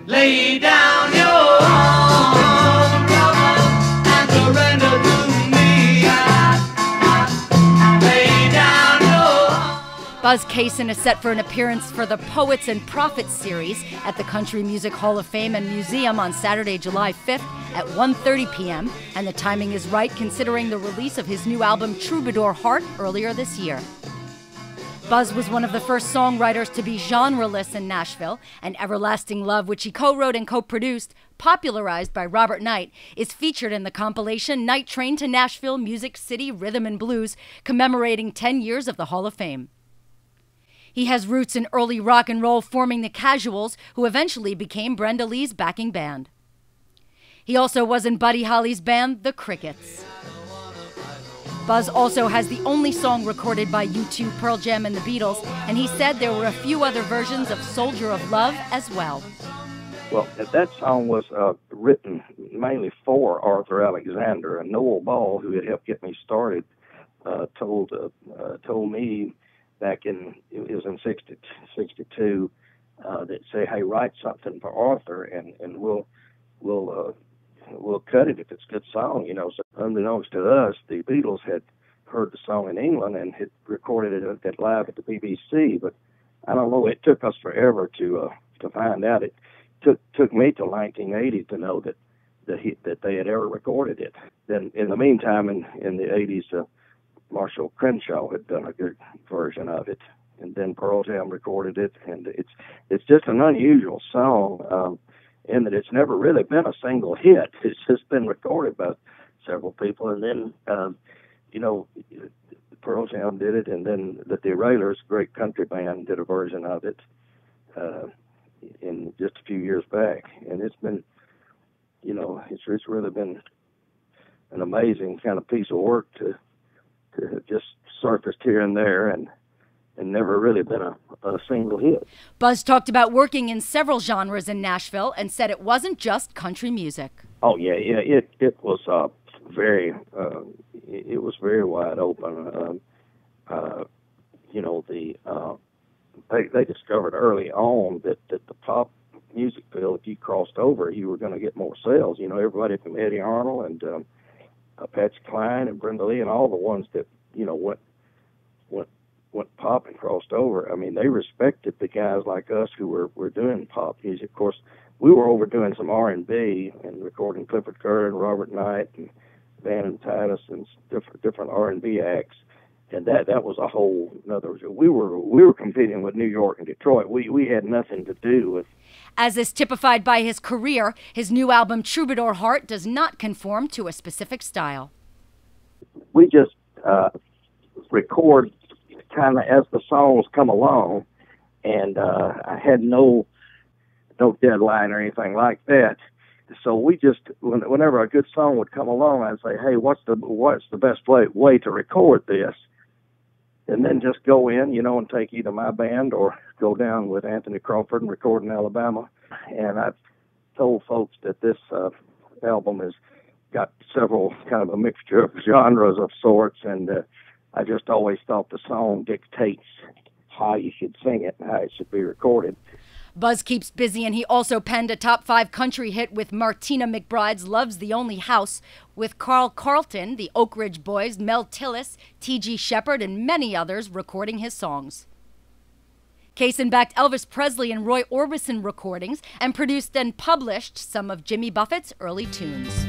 Lay down your arms, and surrender to me. Lay down your arms. Buzz Cason is set for an appearance for the Poets and Prophets series at the Country Music Hall of Fame and Museum on Saturday, July 5th at 1:30 p.m. And the timing is right considering the release of his new album Troubadour Heart earlier this year. Buzz was one of the first songwriters to be genreless in Nashville, and Everlasting Love, which he co-wrote and co-produced, popularized by Robert Knight, is featured in the compilation Night Train to Nashville, Music City, Rhythm and Blues, commemorating 10 years of the Hall of Fame. He has roots in early rock and roll, forming the Casuals, who eventually became Brenda Lee's backing band. He also was in Buddy Holly's band, The Crickets. Buzz also has the only song recorded by U2, Pearl Jam, and the Beatles, and he said there were a few other versions of Soldier of Love as well. Well, that song was written mainly for Arthur Alexander, and Noel Ball, who had helped get me started, told me back in, it was in 62, that say, hey, write something for Arthur, and we'll cut it if it's a good song, you know. So unbeknownst to us, the Beatles had heard the song in England and had recorded it live at the BBC. But I don't know, it took us forever to find out. It took me till 1980 to know that they had ever recorded it. Then in the meantime, in the 80s, Marshall Crenshaw had done a good version of it, and then Pearl Jam recorded it, and it's just an unusual song. In that it's never really been a single hit. It's just been recorded by several people, and then, you know, Pearl Jam did it, and then the Derailers, a great country band, did a version of it in just a few years back, and it's been, you know, it's really been an amazing kind of piece of work to just surfaced here and there, and never really been a single hit. Buzz talked about working in several genres in Nashville and said it wasn't just country music. Oh yeah, it was very wide open. You know, they discovered early on that the pop music field, if you crossed over, you were going to get more sales. You know, everybody from Eddie Arnold and Patsy Cline and Brenda Lee and all the ones that, you know, went pop and crossed over. I mean, they respected the guys like us who were doing pop music. Of course, we were overdoing some R&B and recording Clifford Kerr and Robert Knight and Van and Titus and different R&B acts. And that was a whole another. We were competing with New York and Detroit. We had nothing to do with. As is typified by his career, his new album Troubadour Heart does not conform to a specific style. We just record kind of as the songs come along, and I had no deadline or anything like that. So we just, whenever a good song would come along, I'd say, hey, what's the best way to record this? And then just go in, you know, and take either my band or go down with Anthony Crawford and record in Alabama. And I've told folks that this album has got several kind of a mixture of genres of sorts, and I just always thought the song dictates how you should sing it and how it should be recorded. Buzz keeps busy, and he also penned a top 5 country hit with Martina McBride's Love's the Only House, with Carl Carlton, the Oak Ridge Boys, Mel Tillis, T.G. Shepherd, and many others recording his songs. Cason backed Elvis Presley and Roy Orbison recordings and produced and published some of Jimmy Buffett's early tunes.